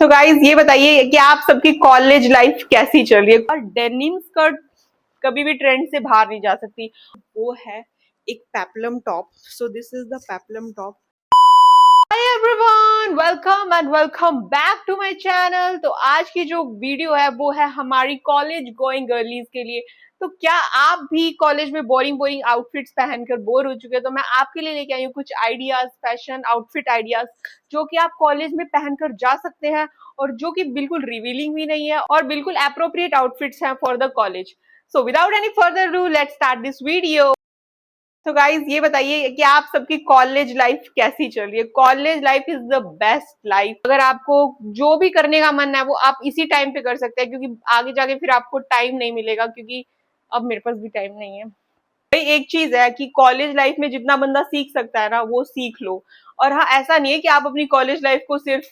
तो गाइज ये बताइए कि आप सबकी कॉलेज लाइफ कैसी चल रही है। और डेनिम स्कर्ट कभी भी ट्रेंड से बाहर नहीं जा सकती। वो है एक peplum top. So this is the peplum top. Hi everyone, welcome and welcome back to my channel. तो आज की जो वीडियो है वो है हमारी कॉलेज गोइंग गर्लीज के लिए। तो क्या आप भी कॉलेज में बोरिंग बोरिंग आउटफिट्स पहनकर बोर हो चुके हैं? तो मैं आपके लिए लेके आई हूँ कुछ आइडियाज, फैशन आउटफिट आइडियाज, जो कि आप कॉलेज में पहनकर जा सकते हैं और जो कि बिल्कुल रिवीलिंग भी नहीं है और बिल्कुल एप्रोप्रिएट आउटफिट्स हैं for the college. So without any further do let's start this video. तो गाइज ये बताइए कि आप सबकी कॉलेज लाइफ कैसी चल रही है। College life is the best life. अगर आपको जो भी करने का मन है वो आप इसी टाइम पे कर सकते हैं, क्योंकि आगे जाके फिर आपको टाइम नहीं मिलेगा, क्योंकि अब मेरे पास भी टाइम नहीं है। भाई एक चीज है कि कॉलेज लाइफ में जितना बंदा सीख सकता है ना वो सीख लो। और हाँ, ऐसा नहीं है कि आप अपनी कॉलेज लाइफ को सिर्फ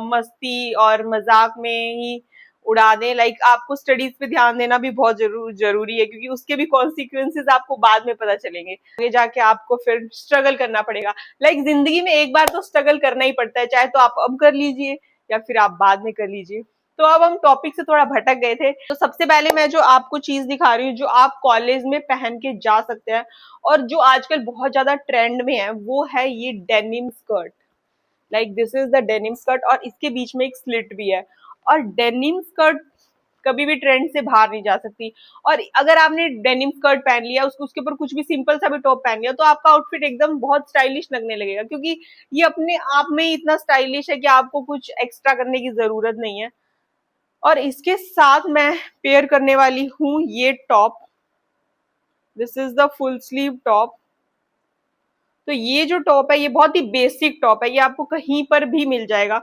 मस्ती और मजाक में ही उड़ा दें। लाइक आपको स्टडीज पे ध्यान देना भी बहुत जरूरी है, क्योंकि उसके भी कॉन्सिक्वेंसेज आपको बाद में पता चलेंगे। आगे जाके आपको फिर स्ट्रगल करना पड़ेगा। लाइक जिंदगी में एक बार तो स्ट्रगल करना ही पड़ता है, चाहे तो आप अब कर लीजिए या फिर आप बाद में कर लीजिए। तो अब हम टॉपिक से थोड़ा भटक गए थे। तो सबसे पहले मैं जो आपको चीज दिखा रही हूँ जो आप कॉलेज में पहन के जा सकते हैं और जो आजकल बहुत ज्यादा ट्रेंड में है, वो है ये denim skirt. Like this is the denim skirt और इसके बीच में एक स्लिट भी है। और डेनिम स्कर्ट कभी भी ट्रेंड से बाहर नहीं जा सकती। और अगर आपने डेनिम स्कर्ट पहन लिया, उसके ऊपर कुछ भी सिंपल सा भी टॉप पहन लिया, तो आपका आउटफिट एकदम बहुत स्टाइलिश लगने लगेगा, क्योंकि ये अपने आप में ही इतना स्टाइलिश है कि आपको कुछ एक्स्ट्रा करने की जरूरत नहीं है। और इसके साथ मैं पेयर करने वाली हूँ ये top. This is the full sleeve top. तो ये जो टॉप है ये बहुत ही बेसिक टॉप है, ये आपको कहीं पर भी मिल जाएगा।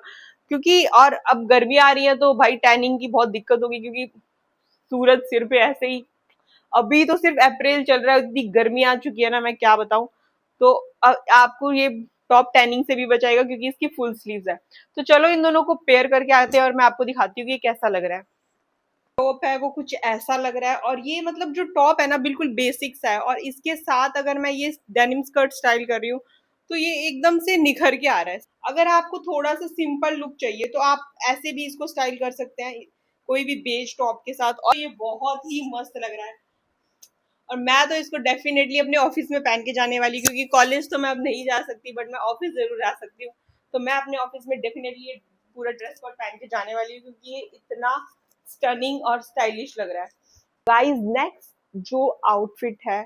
क्योंकि और अब गर्मी आ रही है तो भाई टैनिंग की बहुत दिक्कत होगी, क्योंकि सूरज सिर पे ऐसे ही। अभी तो सिर्फ अप्रैल चल रहा है, इतनी गर्मी आ चुकी है ना, मैं क्या बताऊं। तो आपको ये टॉप टैनिंग से भी बचाएगा, क्योंकि इसकी फुल स्लीव्स है। तो चलो इन दोनों को पेयर करके आते हैं और मैं आपको दिखाती हूँ कि ये कैसा लग रहा है। टॉप है वो कुछ ऐसा लग रहा है, और ये मतलब जो टॉप है ना बिल्कुल बेसिक सा है, और इसके साथ अगर मैं ये डेनिम स्कर्ट स्टाइल कर रही हूँ तो ये एकदम से निखर के आ रहा है। अगर आपको थोड़ा सा सिंपल लुक चाहिए तो आप ऐसे भी इसको स्टाइल कर सकते हैं, कोई भी बेज टॉप के साथ, और ये बहुत ही मस्त लग रहा है। और मैं तो इसको डेफिनेटली अपने ऑफिस में पहन के जाने वाली, क्योंकि कॉलेज तो मैं अब नहीं जा सकती, बट मैं ऑफिस जरूर जा सकती हूँ। तो मैं अपने ऑफिस में डेफिनेटली ये पूरा ड्रेस कोड पहन के जाने वाली हूँ, क्योंकि ये इतना स्टनिंग और स्टाइलिश लग रहा है। गाइस नेक्स्ट जो आउटफिट है,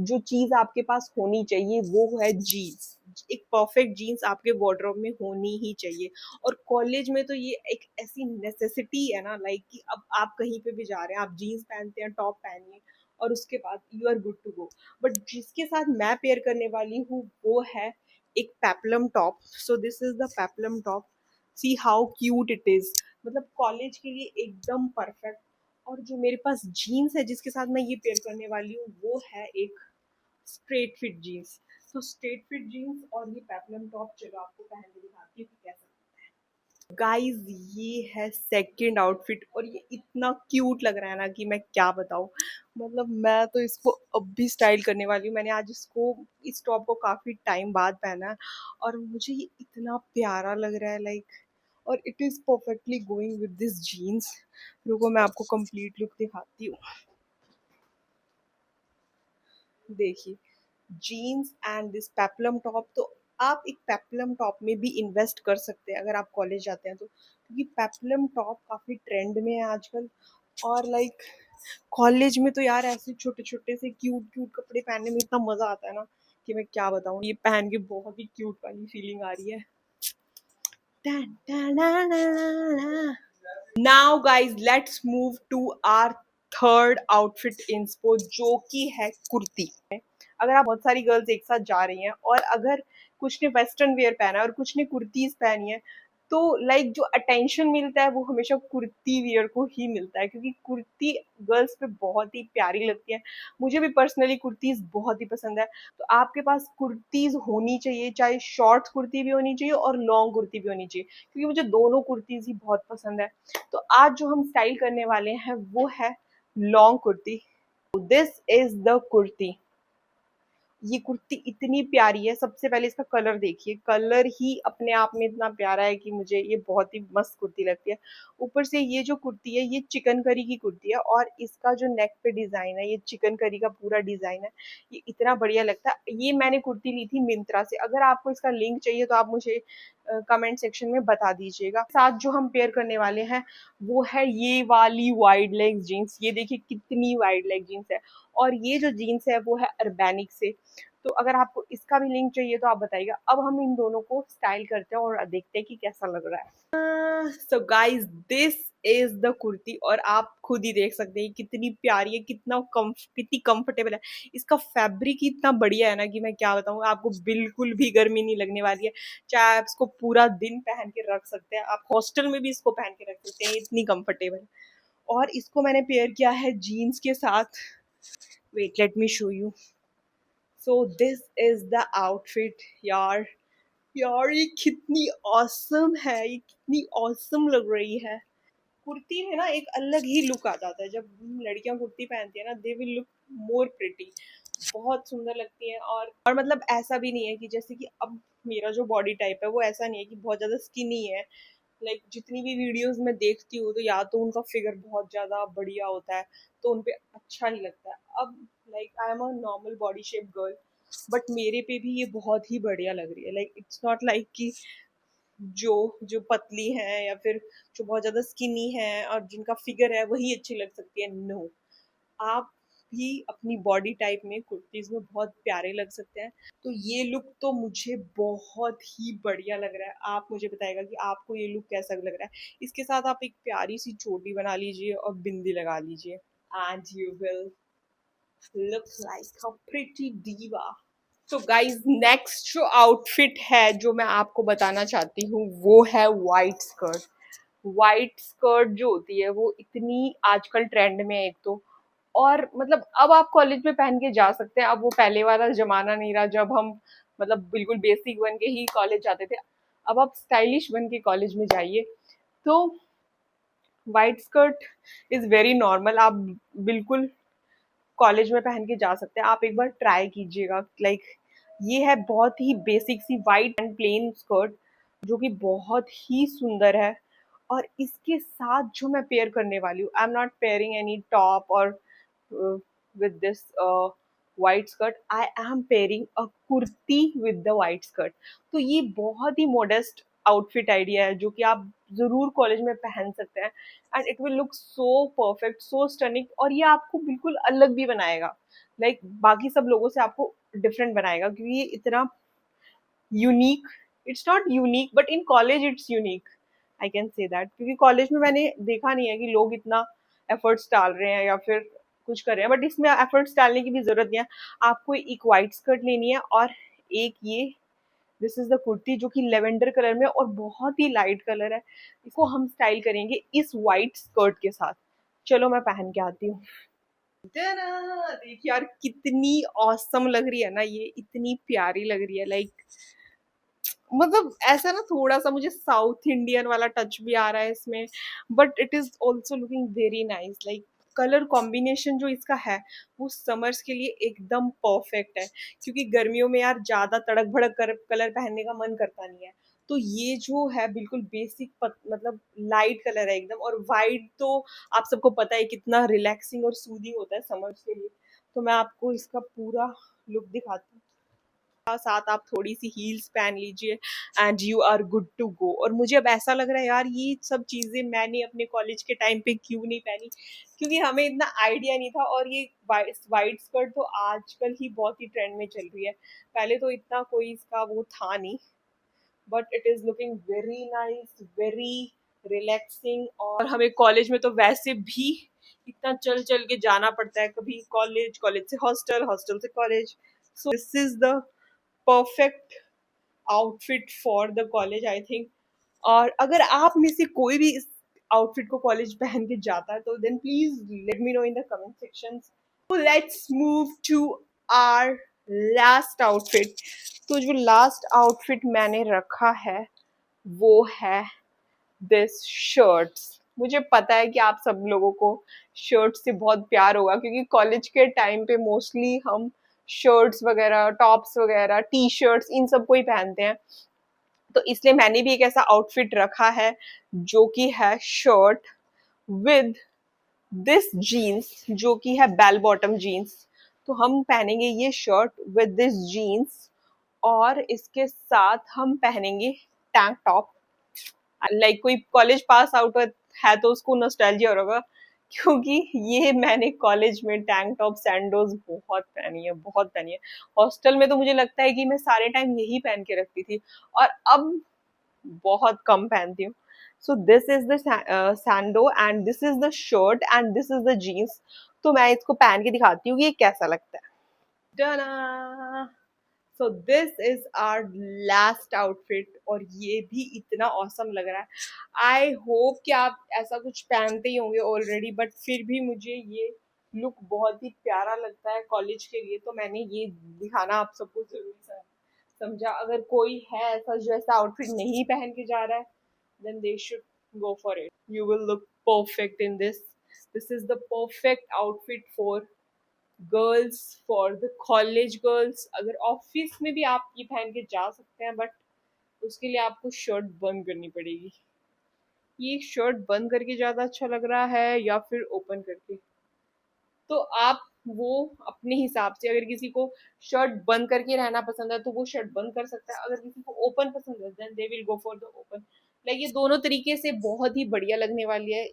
जो चीज आपके पास होनी चाहिए वो है जीन्स। एक परफेक्ट जीन्स आपके वार्डरोब में होनी ही चाहिए। और कॉलेज में तो ये एक ऐसी नेसेसिटी है ना, लाइक कि अब आप कहीं पे भी जा रहे हैं, आप जीन्स पहनते हैं, टॉप पहनिए, और उसके बाद you are good to go. But जिसके साथ मैं पेयर करने वाली हूँ वो है एक peplum top. So this is the peplum top. See how cute it is. मतलब कॉलेज के लिए एकदम परफेक्ट। और जो मेरे पास जीन्स है जिसके साथ मैं ये पेयर करने वाली हूँ वो है एक स्ट्रेट फिट जीन्स। तो स्ट्रेट फिट जीन्स और ये पेप्लम टॉप, चलो आपको पहन के दिखाती हूँ कि कैसा। गाइस ये है सेकंड आउटफिट, और ये इतना क्यूट लग रहा है ना कि मैं क्या बताऊं। मतलब मैं तो इसको अब भी स्टाइल करने वाली हूँ। मैंने आज इस टॉप को काफी टाइम बाद पहना है, और मुझे ये इतना प्यारा लग रहा है, लाइक। और it is perfectly going with this jeans. रुको मैं आपको कंप्लीट लुक दिखाती हूँ। देखिए, jeans and this peplum top. तो आप एक पेप्लम टॉप में भी इन्वेस्ट कर सकते हैं अगर आप कॉलेज जाते हैं तो, क्योंकि पेप्लम टॉप काफी ट्रेंड में है आजकल। और लाइक कॉलेज में तो यार ऐसे छोटे छोटे से क्यूट क्यूट कपड़े पहनने में इतना मजा आता है ना कि मैं क्या बताऊं। ये पहन के बहुत ही क्यूट वाली फीलिंग आ रही है। Now guys let's move to our third outfit inspo, जो कि है कुर्ती। अगर आप बहुत सारी गर्ल्स एक साथ जा रही हैं और अगर कुछ ने वेस्टर्न वेयर पहना है और कुछ ने कुर्तीज पहनी है, तो लाइक जो अटेंशन मिलता है वो हमेशा कुर्ती वियर को ही मिलता है, क्योंकि कुर्ती गर्ल्स पे बहुत ही प्यारी लगती है। मुझे भी पर्सनली कुर्तीज बहुत ही पसंद है। तो आपके पास कुर्तीज होनी चाहिए, चाहे शॉर्ट कुर्ती भी होनी चाहिए और लॉन्ग कुर्ती भी होनी चाहिए, क्योंकि मुझे दोनों कुर्तीज ही बहुत पसंद है। तो आज जो हम स्टाइल करने वाले हैं वो है long kurti. This is the kurti. ये कुर्ती इतनी प्यारी है। सबसे पहले इसका कलर देखिए, कलर ही अपने आप में इतना प्यारा है कि मुझे ये बहुत ही मस्त कुर्ती लगती है। ऊपर से ये जो कुर्ती है ये चिकनकारी की कुर्ती है और इसका जो नेक पे डिजाइन है ये चिकनकारी का पूरा डिजाइन है। ये इतना बढ़िया लगता है। ये मैंने कुर्ती ली थी मिंत्रा से। अगर आपको इसका लिंक चाहिए तो आप मुझे कमेंट सेक्शन में बता दीजिएगा। साथ जो हम पेयर करने वाले हैं वो है ये वाली वाइड लेग जीन्स। ये देखिए कितनी वाइड लेग जीन्स है। और ये जो जीन्स है वो है अर्बैनिक से। तो अगर आपको इसका भी लिंक चाहिए तो आप बताइएगा। अब हम इन दोनों को स्टाइल करते हैं और देखते हैं कि कैसा लग रहा है। So guys this is the kurti और आप खुद ही देख सकते हैं कितनी प्यारी है, कितनी कंफर्टेबल है। इसका फैब्रिक ही इतना बढ़िया है ना कि मैं क्या बताऊँ, आपको बिल्कुल भी गर्मी नहीं लगने वाली है। चाहे आप इसको पूरा दिन पहन के रख सकते हैं, आप हॉस्टल में भी इसको पहन के रख सकते हैं, इतनी कंफर्टेबल। और इसको मैंने पेयर किया है जीन्स के साथ। Wait let me show you. So this is the outfit यार। यार ये कितनी ऑसम है, ये कितनी ऑसम लग रही है। कुर्ती में ना एक अलग ही लुक आ जाता है। जब लड़कियां कुर्ती पहनती है ना they will look more pretty, बहुत सुंदर लगती है। और मतलब ऐसा भी नहीं है कि जैसे कि अब मेरा जो बॉडी टाइप है वो ऐसा नहीं है कि बहुत ज्यादा स्किनी है। लाइक जितनी भी वीडियोस में देखती हूँ तो या तो उनका फिगर बहुत ज्यादा बढ़िया होता है तो उनपे अच्छा ही लगता है। अब like I am a normal body shape girl but मेरे पे भी ये बहुत ही बढ़िया लग रही है। लाइक इट्स नॉट लाइक कि जो जो पतली हैं या फिर जो बहुत ज्यादा स्किनी है और जिनका फिगर है वही अच्छी लग सकती है। नो, आप भी अपनी बॉडी टाइप में कुर्तीज में बहुत प्यारे लग सकते हैं। तो ये लुक तो मुझे बहुत ही बढ़िया लग रहा है। आप मुझे बताएगा कि आपको ये लुक कैसा लग रहा है। इसके साथ आप एक प्यारी सी चोटी बना लीजिए और बिंदी लगा लीजिए and you will look like a pretty diva. तो गाइज नेक्स्ट जो आउटफिट है जो मैं आपको बताना चाहती हूँ वो है वाइट स्कर्ट। वाइट स्कर्ट जो होती है वो इतनी आजकल ट्रेंड में है एक तो। और मतलब अब आप कॉलेज में पहन के जा सकते हैं। अब वो पहले वाला जमाना नहीं रहा जब हम मतलब बिल्कुल बेसिक बन के ही कॉलेज जाते थे। अब आप स्टाइलिश बन के कॉलेज में जाइए। तो white skirt is very normal, आप बिल्कुल कॉलेज में पहन के जा सकते हैं। आप एक बार ट्राई कीजिएगा। लाइक ये है बहुत ही बेसिक सी वाइट एंड प्लेन स्कर्ट जो कि बहुत ही सुंदर है। और इसके साथ जो मैं पेयर करने वाली हूँ, I am not pairing any top और with this white skirt, I am pairing a kurti with the white skirt। तो ये बहुत ही modest आउटफिट आइडिया है जो कि आप जरूर कॉलेज में पहन सकते हैं and it will look so perfect, so stunning. और ये आपको बिल्कुल अलग भी बनाएगा। लाइक बाकी सब लोगों से आपको डिफरेंट बनाएगा क्योंकि ये इतना unique, it's not unique but in college it's unique, I can say that. क्योंकि कॉलेज में मैंने देखा नहीं है कि लोग इतना एफर्ट्स डाल रहे हैं या फिर कुछ कर रहे हैं। बट इसमें एफर्ट्स डालने की भी जरूरत नहीं है। आपको एक वाइट स्कर्ट लेनी है और एक ये दिस इज द कुर्ती जो कि लेवेंडर कलर में और बहुत ही लाइट कलर है। इसको हम स्टाइल करेंगे इस वाइट स्कर्ट के साथ। चलो मैं पहन के आती हूँ। देखिए यार कितनी औसम लग रही है ना, ये इतनी प्यारी लग रही है। लाइक मतलब ऐसा ना थोड़ा सा मुझे साउथ इंडियन वाला टच भी आ रहा है इसमें but it is also looking very nice. Like colour combination जो इसका है वो समर्स के लिए एकदम परफेक्ट है क्योंकि गर्मियों में यार ज्यादा तड़क भड़क कलर पहनने का मन करता नहीं है। तो ये जो है बिल्कुल बेसिक मतलब लाइट कलर है एकदम। और वाइट तो आप सबको पता है कितना रिलैक्सिंग और सूदिंग होता है समर्स के लिए। तो मैं आपको इसका पूरा लुक दिखाती हूँ। साथ आप थोड़ी सी हील्स पहन लीजिए and you are good to go. और मुझे अब ऐसा लग रहा है यार ये सब चीजें मैंने अपने कॉलेज के टाइम पे क्यों नहीं पहनी, क्योंकि हमें इतना आइडिया नहीं था। और ये वाइट स्कर्ट तो आजकल ही बहुत ही ट्रेंड में चल रही है, पहले तो इतना कोई इसका वो था नहीं। But it is looking very nice, very relaxing. और हमें कॉलेज में तो वैसे भी इतना चल चल के जाना पड़ता है, कभी कॉलेज, कॉलेज से हॉस्टल, हॉस्टल से college. So this is the perfect outfit for the college I think. और अगर आप में से कोई भी इस आउटफिट को कॉलेज पहन के जाता है तो then please let me know in the comment section. तो let's move to our last outfit. तो जो लास्ट आउटफिट मैंने रखा है वो है दिस शर्ट्स। मुझे पता है कि आप सब लोगों को शर्ट से बहुत प्यार होगा क्योंकि कॉलेज के टाइम पे मोस्टली हम शर्ट्स वगैरह, टॉप्स वगैरह, टी शर्ट्स, इन सबको ही पहनते हैं। तो इसलिए मैंने भी एक ऐसा आउटफिट रखा है जो कि है शर्ट विद दिस जीन्स, जो कि है बेल बॉटम जीन्स। तो हम पहनेंगे ये शर्ट विद दिस जीन्स, और इसके साथ हम पहनेंगे टैंक टॉप। लाइक कोई कॉलेज पास आउट है तो उसको नॉस्टैल्जिया हो रहा होगा, क्योंकि ये मैंने कॉलेज में टैंक टॉप सैंडोज बहुत पहनी है, बहुत पहनी है। हॉस्टल में तो मुझे लगता है कि मैं सारे टाइम यही पहन के रखती थी, और अब बहुत कम पहनती हूँ। So this is the sando and this is the shirt and this is the jeans. तो मैं इसको पहन के दिखाती हूँ कि ये कैसा लगता है। डना! So this is our last outfit, और ये भी इतना औसम लग रहा है। आई होप कि आप ऐसा कुछ पहनते ही होंगे ऑलरेडी, बट फिर भी मुझे ये लुक बहुत ही प्यारा लगता है कॉलेज के लिए, तो मैंने ये दिखाना आप सबको जरूरी समझा। अगर कोई है ऐसा जो ऐसा आउटफिट नहीं पहन के जा रहा है, then they should go for it. You will look perfect in this. This is the perfect outfit for girls, for the college girls. अगर ऑफिस में भी आप ये पहन के जा सकते हैं, बट उसके लिए आपको शर्ट बंद करनी पड़ेगी। ये शर्ट बंद करके ज्यादा अच्छा लग रहा है या फिर ओपन करके, तो आप वो अपने हिसाब से, अगर किसी को शर्ट बंद करके रहना पसंद है तो वो शर्ट बंद कर सकता है, अगर किसी को ओपन पसंद है then they will go for the open. Like ये दोनों तरीके से बहुत ही बढ़िया लगने वाली है।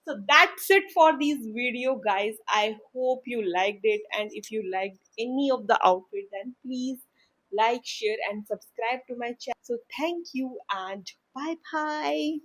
So that's it for this video, guys. I hope you liked it, and if you liked any of the outfit, then please like, share, and subscribe to my channel. So thank you and bye bye.